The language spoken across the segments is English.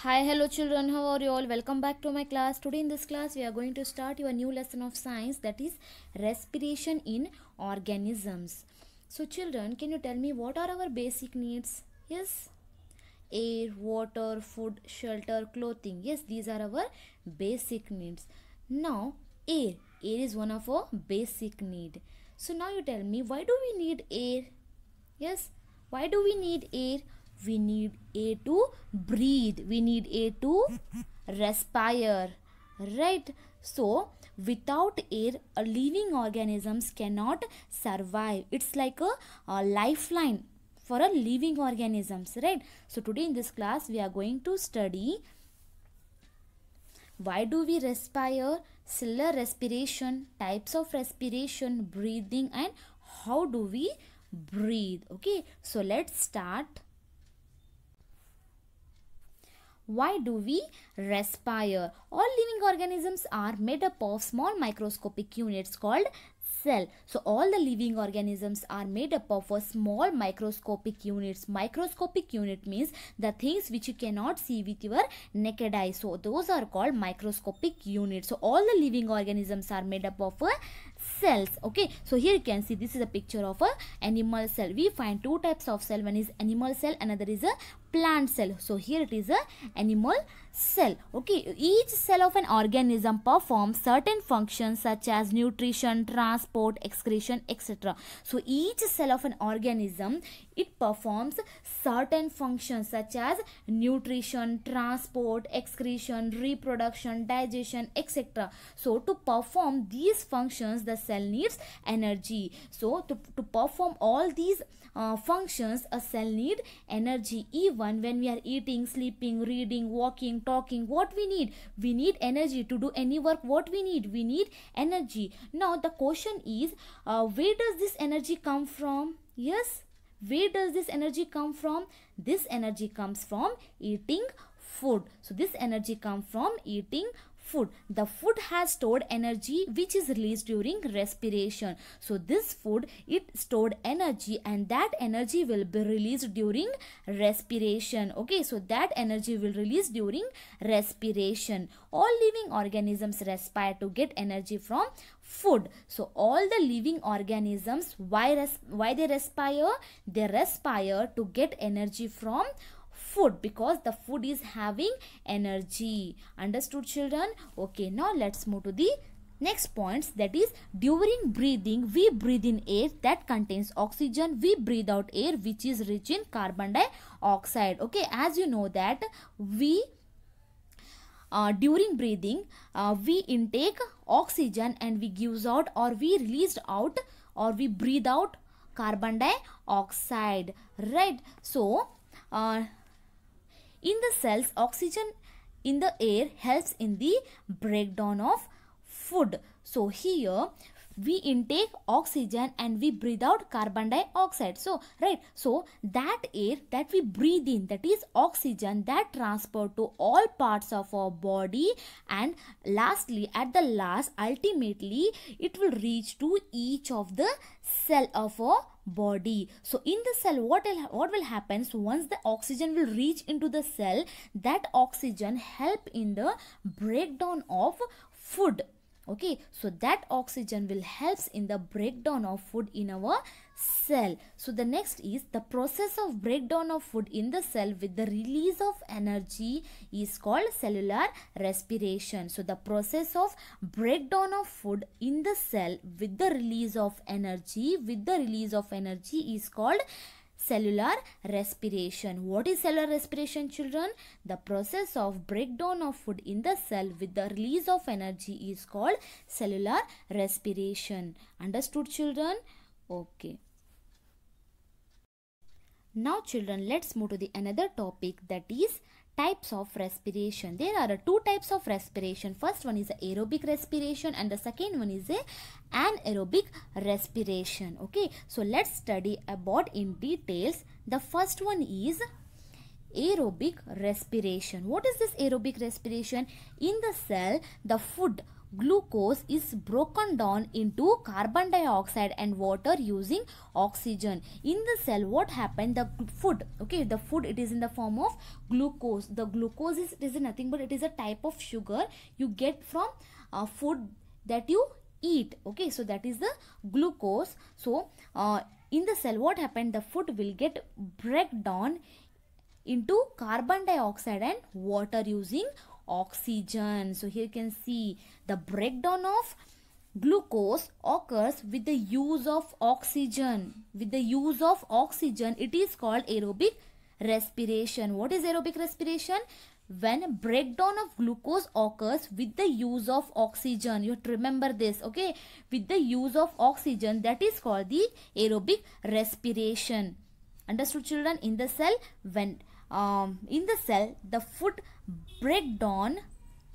Hi, hello children, how are you all? Welcome back to my class. Today in this class we are going to start your new lesson of science, that is respiration in organisms. So children, can you tell me what are our basic needs? Yes, air, water, food, shelter, clothing. Yes, these are our basic needs. Now air is one of our basic need. So now you tell me, why do we need air? Yes, why do we need air? We need air to breathe. We need air to respire. Right? So, without air, living organisms cannot survive. It's like a lifeline for a living organisms. Right? So, today in this class, we are going to study why do we respire, cellular respiration, types of respiration, breathing, and how do we breathe. Okay, so let's start. Why do we respire? All living organisms are made up of small microscopic units called cell. So all the living organisms are made up of a small microscopic units. Microscopic unit means the things which you cannot see with your naked eye. So those are called microscopic units. So all the living organisms are made up of cells. Okay, so here you can see this is a picture of a animal cell. We find two types of cell. One is animal cell, another is a plant cell. So here it is a animal cell. Okay, each cell of an organism performs certain functions such as nutrition, transport, excretion, etc. So each cell of an organism, it performs certain functions such as nutrition, transport, excretion, reproduction, digestion, etc. So to perform these functions, the cell needs energy. So to perform all these functions, a cell need energy. Even when we are eating, sleeping, reading, walking, talking, what we need? We need energy to do any work. What we need energy. Now the question is, where does this energy come from? Yes, where does this energy come from? This energy comes from eating food. So this energy comes from eating food. The food has stored energy which is released during respiration. So this food, it stored energy and that energy will be released during respiration. Okay, so that energy will release during respiration. All living organisms respire to get energy from food. So all the living organisms, why they respire? They respire to get energy from food, because the food is having energy. Understood, children? Okay, now let's move to the next points, that is during breathing we breathe in air that contains oxygen. We breathe out air which is rich in carbon dioxide. Okay, as you know that we during breathing we intake oxygen and we gives out, or we released out, or we breathe out carbon dioxide. Right? So in the cells, oxygen in the air helps in the breakdown of food. So here we intake oxygen and we breathe out carbon dioxide. So right, so that air that we breathe in, that is oxygen, that transport to all parts of our body, and lastly, at the last, ultimately it will reach to each of the cell of our body. So in the cell, what will happen? So once the oxygen will reach into the cell, that oxygen help in the breakdown of food. Okay, so that oxygen will helps in the breakdown of food in our cell. So the next is the process of breakdown of food in the cell with the release of energy is called cellular respiration. So the process of breakdown of food in the cell with the release of energy, is called cellular respiration. What is cellular respiration, children? The process of breakdown of food in the cell with the release of energy is called cellular respiration. Understood, children? Okay. Now children, let's move to the another topic, that is types of respiration. There are two types of respiration. First one is aerobic respiration and the second one is anaerobic respiration. Okay, so let's study about in details. The first one is aerobic respiration. What is this aerobic respiration? In the cell, the food glucose is broken down into carbon dioxide and water using oxygen. In the cell, what happened? The food, okay, the food, it is in the form of glucose. The glucose is, it is nothing but it is a type of sugar you get from food that you eat. Okay, so that is the glucose. So in the cell, what happened? The food will get break down into carbon dioxide and water using oxygen. So here you can see the breakdown of glucose occurs with the use of oxygen. With the use of oxygen, it is called aerobic respiration. What is aerobic respiration? When breakdown of glucose occurs with the use of oxygen. You have to remember this, okay? With the use of oxygen, that is called the aerobic respiration. Understood, children? In the cell, when in the cell, the food break down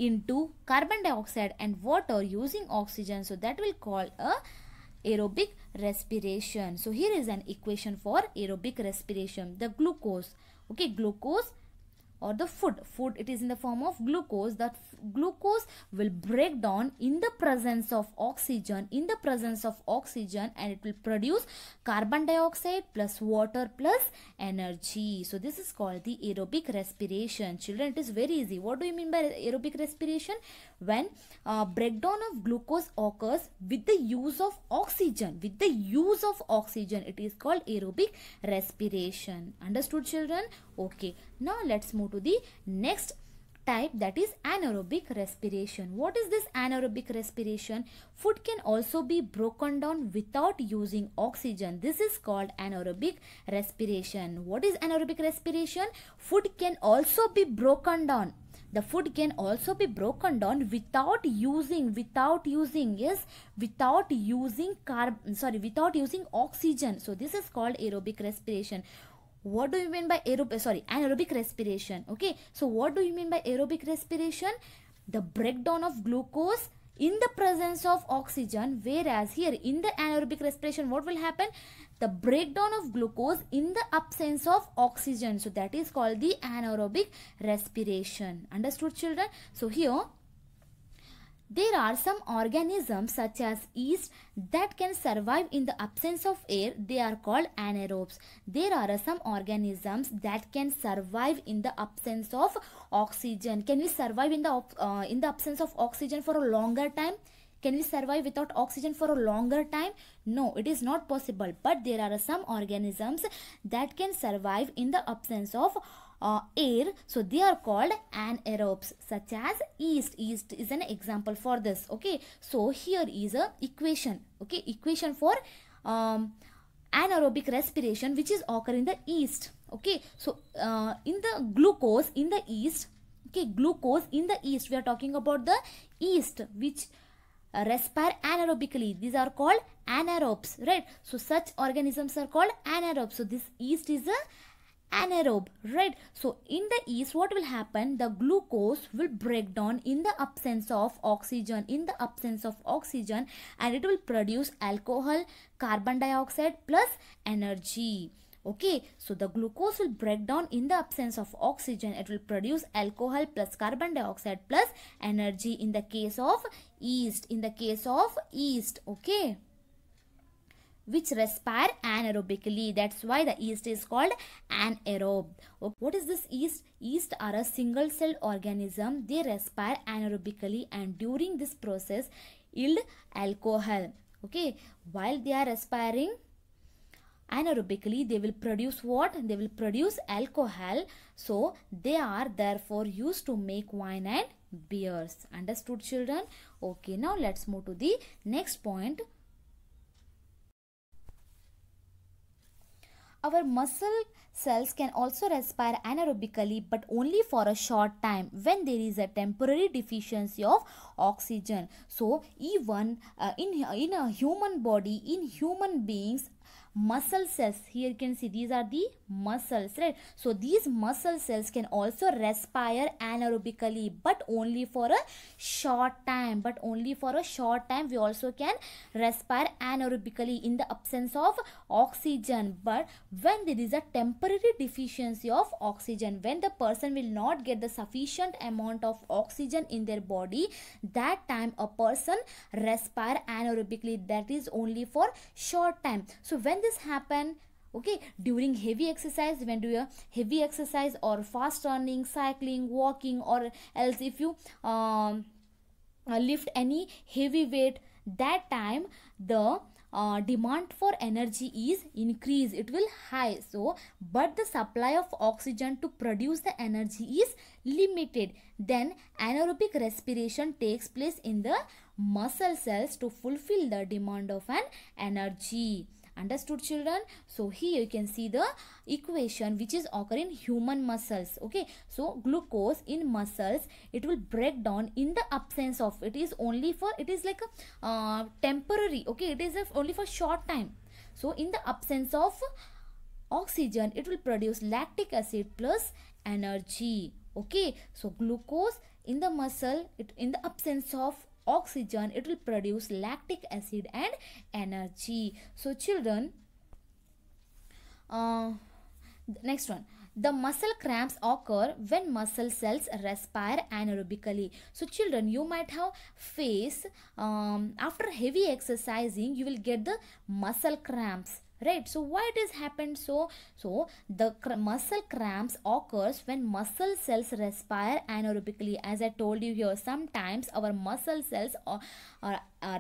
into carbon dioxide and water using oxygen. So that will call a aerobic respiration. So here is an equation for aerobic respiration. The glucose, okay, glucose or the food, it is in the form of glucose. That glucose will break down in the presence of oxygen, and it will produce carbon dioxide plus water plus energy. So this is called the aerobic respiration. Children, it is very easy. What do you mean by aerobic respiration? When breakdown of glucose occurs with the use of oxygen, it is called aerobic respiration. Understood, children? Okay, now let's move to the next type, that is anaerobic respiration. What is this anaerobic respiration? Food can also be broken down without using oxygen. This is called anaerobic respiration. What is anaerobic respiration? Food can also be broken down. The food can also be broken down without using oxygen. So this is called aerobic respiration. What do you mean by anaerobic respiration? Okay, so what do you mean by aerobic respiration? The breakdown of glucose in the presence of oxygen, whereas here in the anaerobic respiration, what will happen? The breakdown of glucose in the absence of oxygen. So that is called the anaerobic respiration. Understood, children? So here there are some organisms such as yeast that can survive in the absence of air. They are called anaerobes. There are some organisms that can survive in the absence of oxygen. Can we survive in the absence of oxygen for a longer time? Can we survive without oxygen for a longer time? No, it is not possible. But there are some organisms that can survive in the absence of air. So they are called anaerobes, such as yeast. Yeast is an example for this. Okay, so here is a equation. Okay, equation for anaerobic respiration, which is occur in the yeast. Okay, so in the glucose in the yeast. Okay, glucose in the yeast. We are talking about the yeast which respire anaerobically. These are called anaerobes, right? So such organisms are called anaerobes. So this yeast is a anaerobe, right? So in the yeast, what will happen? The glucose will break down in the absence of oxygen, and it will produce alcohol, carbon dioxide plus energy. Okay, so the glucose will break down in the absence of oxygen. It will produce alcohol plus carbon dioxide plus energy in the case of yeast. Okay, which respire anaerobically. That's why the yeast is called anaerobe. Okay. What is this yeast? Yeast are a single-celled organism. They respire anaerobically and during this process yield alcohol. Okay, while they are respiring anaerobically, they will produce what? They will produce alcohol. So they are therefore used to make wine and beers. Understood, children? Okay, now let's move to the next point. Our muscle cells can also respire anaerobically, but only for a short time when there is a temporary deficiency of oxygen. So even in a human body, in human beings, muscle cells, here you can see these are the muscles, right? So these muscle cells can also respire anaerobically, but only for a short time. We also can respire anaerobically in the absence of oxygen. But when there is a temporary deficiency of oxygen, when the person will not get the sufficient amount of oxygen in their body, that time a person respire anaerobically, that is only for short time. So when this happen, okay, during heavy exercise, when do a heavy exercise or fast running, cycling, walking, or else if you lift any heavy weight, that time the demand for energy is increased, it will high. So but the supply of oxygen to produce the energy is limited. Then anaerobic respiration takes place in the muscle cells to fulfill the demand of an energy. Understood, children? So here you can see the equation which is occur in human muscles. Okay, so glucose in muscles, it will break down in the absence of, it is only for, it is like a temporary, okay, it is only for short time. So in the absence of oxygen, it will produce lactic acid plus energy. Okay, so glucose in the muscle, it in the absence of oxygen, it will produce lactic acid and energy. So children, next one, the muscle cramps occur when muscle cells respire anaerobically. So children, you might have faced after heavy exercising, you will get the muscle cramps, right? So why it has happened? So the muscle cramps occurs when muscle cells respire anaerobically. As I told you here, sometimes our muscle cells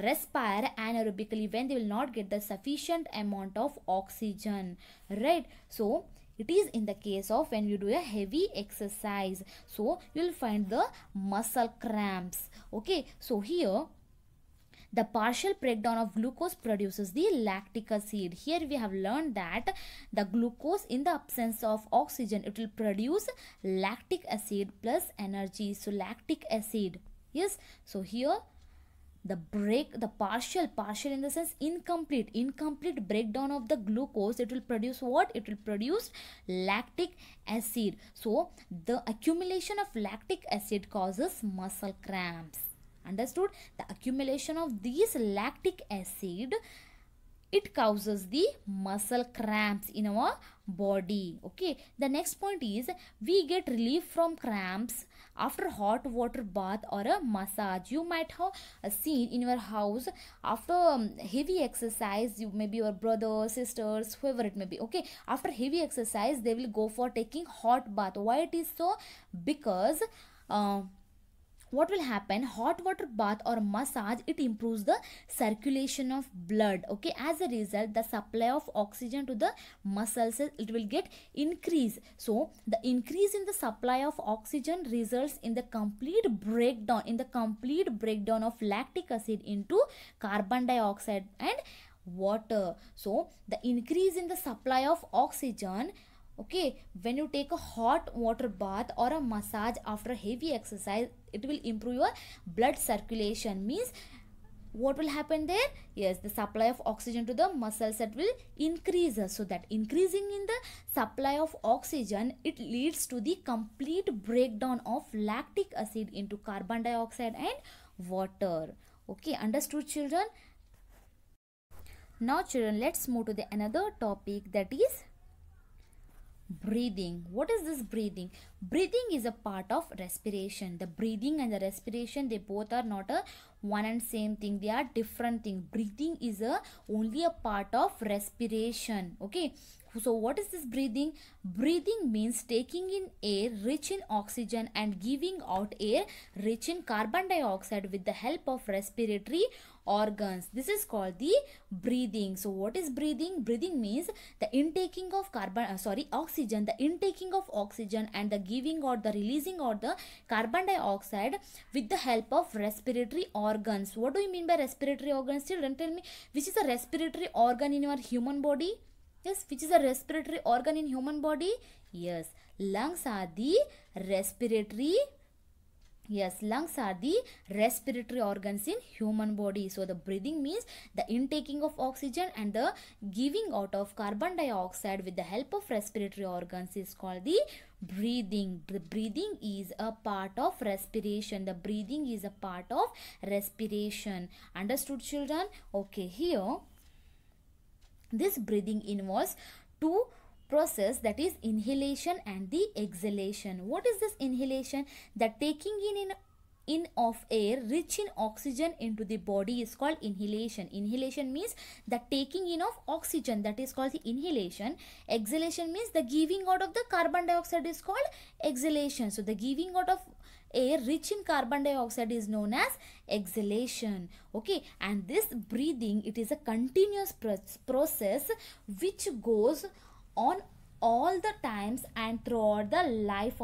respire anaerobically when they will not get the sufficient amount of oxygen, right? So it is in the case of when you do a heavy exercise, so you will find the muscle cramps. Okay, so here the partial breakdown of glucose produces the lactic acid. Here we have learned that the glucose in the absence of oxygen, it will produce lactic acid plus energy. So lactic acid, yes. So here the partial in the sense incomplete breakdown of the glucose, it will produce what? It will produce lactic acid. So the accumulation of lactic acid causes muscle cramps. Understood? The accumulation of these lactic acid, it causes the muscle cramps in our body. Okay, the next point is we get relief from cramps after hot water bath or a massage. You might have seen in your house after heavy exercise, you maybe your brother, sisters, whoever it may be, okay, after heavy exercise they will go for taking hot bath. Why it is so? Because what will happen, hot water bath or massage, it improves the circulation of blood. Okay, as a result the supply of oxygen to the muscles, it will get increase. So the increase in the supply of oxygen results in the complete breakdown of lactic acid into carbon dioxide and water. So the increase in the supply of oxygen, okay, when you take a hot water bath or a massage after heavy exercise, it will improve your blood circulation. Means what will happen there? Yes, the supply of oxygen to the muscles, that will increase. So that increasing in the supply of oxygen, it leads to the complete breakdown of lactic acid into carbon dioxide and water. Okay, understood, children? Now children, let's move to the another topic, that is breathing. What is this breathing? Breathing is a part of respiration. The breathing and the respiration, they both are not a one and same thing, they are different thing. Breathing is only a part of respiration. Okay, so what is this breathing? Breathing means taking in air rich in oxygen and giving out air rich in carbon dioxide with the help of respiratory organs. This is called the breathing. So what is breathing? Breathing means the intaking of oxygen, the intaking of oxygen and the giving out, the releasing out the carbon dioxide with the help of respiratory organs. What do you mean by respiratory organs? Children, tell me, which is a respiratory organ in your human body? Yes, which is a respiratory organ in human body? Yes, lungs are the respiratory Yes, lungs are the respiratory organs in human body. So the breathing means the intaking of oxygen and the giving out of carbon dioxide with the help of respiratory organs is called the breathing. The breathing is a part of respiration. The breathing is a part of respiration. Understood, children? Okay, here this breathing involves two process, that is inhalation and the exhalation. What is this inhalation? The taking in of air rich in oxygen into the body is called inhalation. Inhalation means the taking in of oxygen, that is called the inhalation. Exhalation means the giving out of the carbon dioxide is called exhalation. So the giving out of air rich in carbon dioxide is known as exhalation. Okay, and this breathing, it is a continuous process which goes on all the times and throughout the life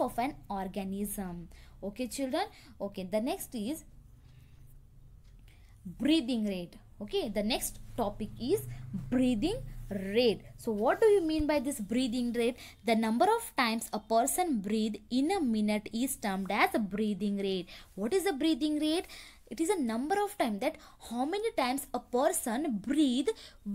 of an organism. Okay, children? Okay, the next is breathing rate. Okay, the next topic is breathing rate. So what do you mean by this breathing rate? The number of times a person breathes in a minute is termed as a breathing rate. What is a breathing rate? It is a number of times, that how many times a person breathe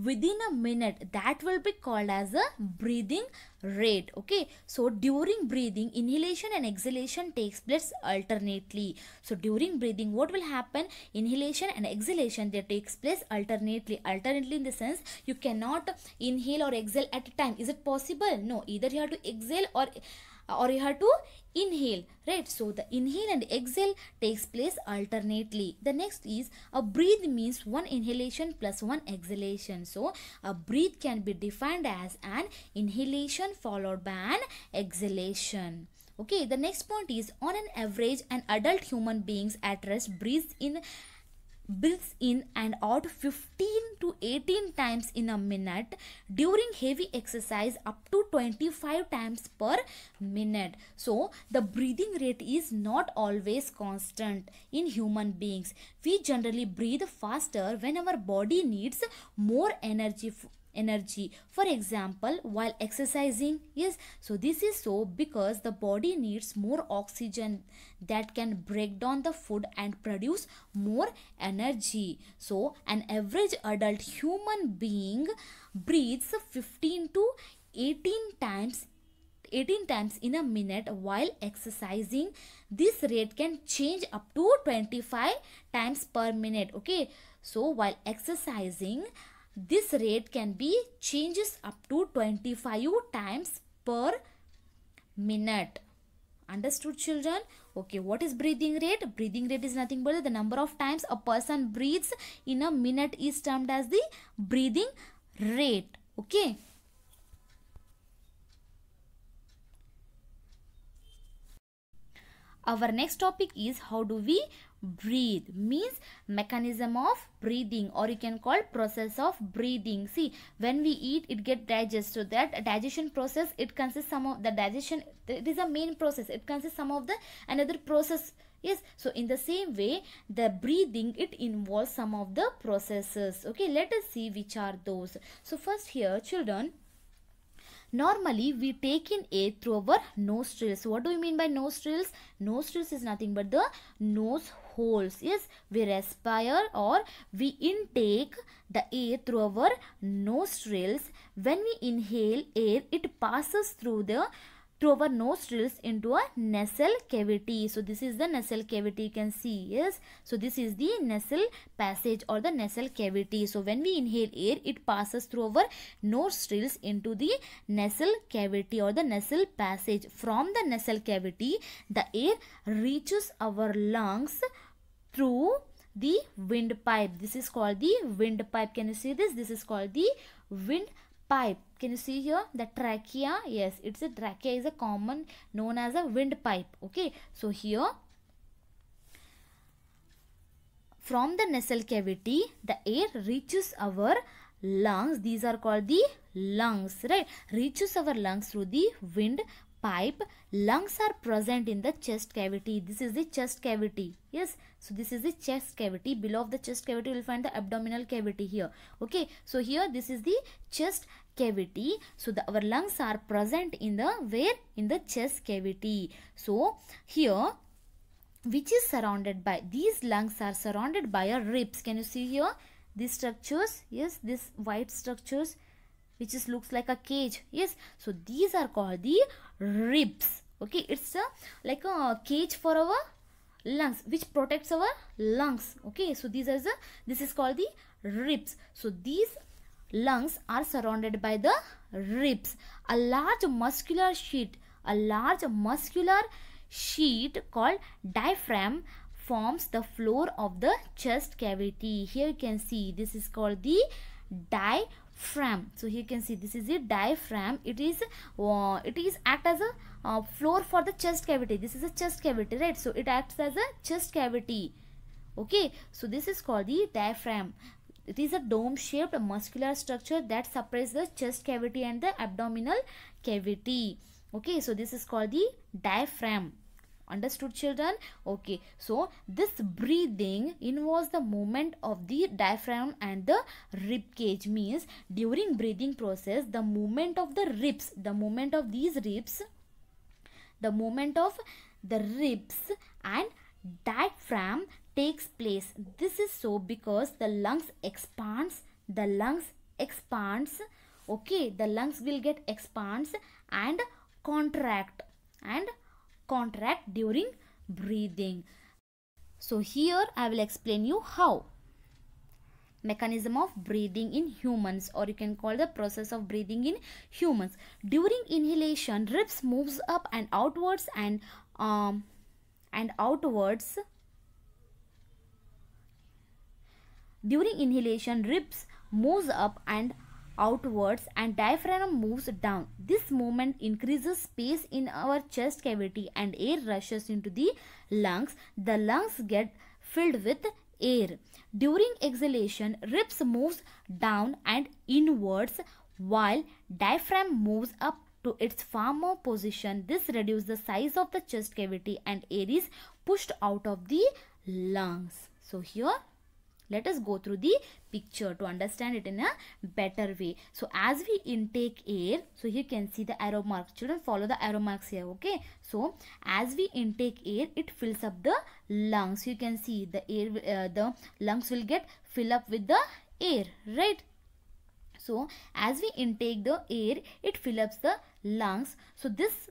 within a minute, that will be called as a breathing rate. Okay, so during breathing, inhalation and exhalation takes place alternately. So during breathing, what will happen? Inhalation and exhalation, they takes place alternately. Alternately in the sense, you cannot inhale or exhale at a time. Is it possible? No, either you have to exhale or you have to inhale, right? So the inhale and exhale takes place alternately. The next is a breathe means one inhalation plus one exhalation. So a breathe can be defined as an inhalation followed by an exhalation. Okay, the next point is, on an average, an adult human beings at rest breathes in and out 15 to 18 times in a minute. During heavy exercise, up to 25 times per minute. So the breathing rate is not always constant in human beings. We generally breathe faster when our body needs more energy. For example, while exercising. Yes, so this is so because the body needs more oxygen that can break down the food and produce more energy. So an average adult human being breathes 15 to 18 times in a minute while exercising. This rate can change up to 25 times per minute. Okay, so while exercising, this rate can be changes up to 25 times per minute. Understood, children? Okay, what is breathing rate? Breathing rate is nothing but the number of times a person breathes in a minute is termed as the breathing rate. Okay. Our next topic is, how do we breathe? Means mechanism of breathing, or you can call process of breathing. See, when we eat, it get digested. So that digestion process, it consists some of the digestion. It is a main process. It consists some of the another process. Yes, so in the same way, the breathing, it involves some of the processes. Okay, let us see which are those. So first here, children, normally we take in air through our nostrils. What do we mean by nostrils? Nostrils is nothing but the nose holes. Yes, we respire or we intake the air through our nostrils. When we inhale air, it passes through our nostrils into a nasal cavity. So this is the nasal cavity, you can see. Yes, so this is the nasal passage or the nasal cavity. So when we inhale air, it passes through our nostrils into the nasal cavity or the nasal passage. From the nasal cavity, the air reaches our lungs through the windpipe. This is called the windpipe. Can you see this? This is called the windpipe. Can you see here the trachea? Yes, it's a trachea is a common known as a windpipe. Okay, so here from the nasal cavity, the air reaches our lungs. These are called the lungs, right? Reaches our lungs through the windpipe. Lungs are present in the chest cavity. This is the chest cavity. Yes, so this is the chest cavity. Below the chest cavity, you will find the abdominal cavity here. Okay, so here this is the chest cavity. So our lungs are present in the where? In the chest cavity. So here which is surrounded by, these lungs are surrounded by a ribs. Can you see here these structures? Yes, these white structures which is looks like a cage. Yes, so these are called the ribs. Okay, it's a like a cage for our lungs which protects our lungs. Okay, so these are this is called the ribs. So these lungs are surrounded by the ribs. A large muscular sheet called diaphragm forms the floor of the chest cavity. Here you can see this is called the diaphragm. So here you can see this is the diaphragm. It is act as a floor for the chest cavity. This is a chest cavity, right? So it acts as a chest cavity. Okay, so this is called the diaphragm. It is a dome-shaped muscular structure that separates the chest cavity and the abdominal cavity. Okay, so this is called the diaphragm. Understood, children? Okay, so this breathing involves the movement of the diaphragm and the rib cage. Means during breathing process, the movement of the ribs, the movement of the ribs and diaphragm takes place. This is so because the lungs expands. Okay, the lungs will get expands and contract during breathing. So here I will explain you how. Mechanism of breathing in humans, or you can call the process of breathing in humans. During inhalation, ribs moves up and outwards and outwards. During inhalation, ribs moves up and outwards and diaphragm moves down. This movement increases space in our chest cavity and air rushes into the lungs. The lungs get filled with air. During exhalation, ribs moves down and inwards while diaphragm moves up to its former position. This reduces the size of the chest cavity and air is pushed out of the lungs. So here let us go through the picture to understand it in a better way. So as we intake air, so here you can see the arrow marks. Children, follow the arrow marks here. Okay, so as we intake air, it fills up the lungs. You can see the air, the lungs will get fill up with the air, right? So as we intake the air, it fills up the lungs. So this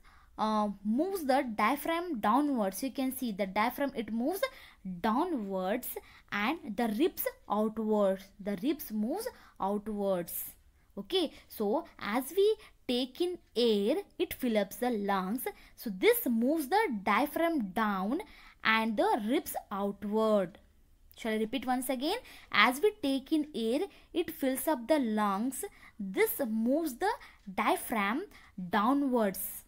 moves the diaphragm downwards. You can see the diaphragm, it moves downwards and the ribs outwards. The ribs moves outwards. Okay, so as we take in air, it fills up the lungs. So this moves the diaphragm down and the ribs outward. Shall I repeat once again? As we take in air, it fills up the lungs. This moves the diaphragm downwards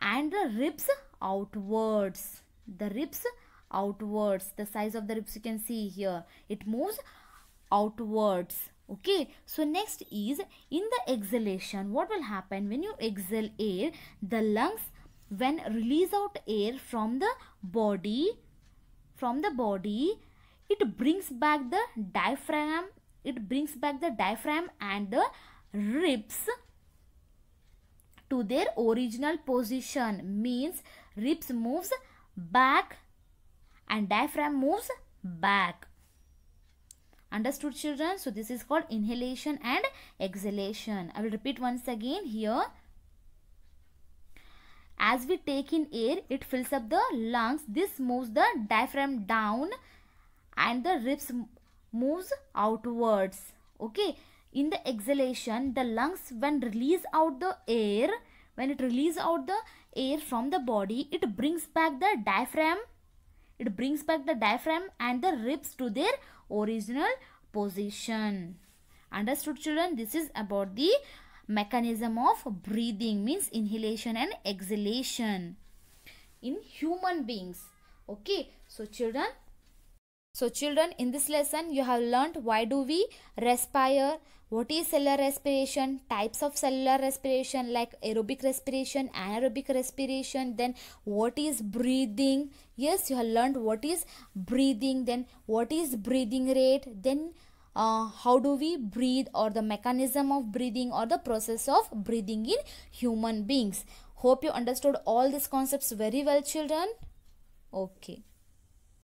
and the ribs outwards. The ribs outwards. The size of the ribs you can see here. It moves outwards. Okay. So next is in the exhalation. What will happen when you exhale air? The lungs, when release out air from the body, it brings back the diaphragm. It brings back the diaphragm and the ribs to their original position. Means ribs moves back and diaphragm moves back. Understood, children? So this is called inhalation and exhalation. I will repeat once again here. As we take in air, it fills up the lungs. This moves the diaphragm down and the ribs moves outwards. Okay. In the exhalation, the lungs, when release out the air, when it release out the air from the body, it brings back the diaphragm. It brings back the diaphragm and the ribs to their original position. Understood, children? This is about the mechanism of breathing, means inhalation and exhalation in human beings. Okay, so children, in this lesson you have learnt why do we respire, what is cellular respiration, types of cellular respiration like aerobic respiration, anaerobic respiration, then what is breathing. Yes, you have learnt what is breathing, then what is breathing rate, then how do we breathe, or the mechanism of breathing, or the process of breathing in human beings. Hope you understood all these concepts very well, children. Okay.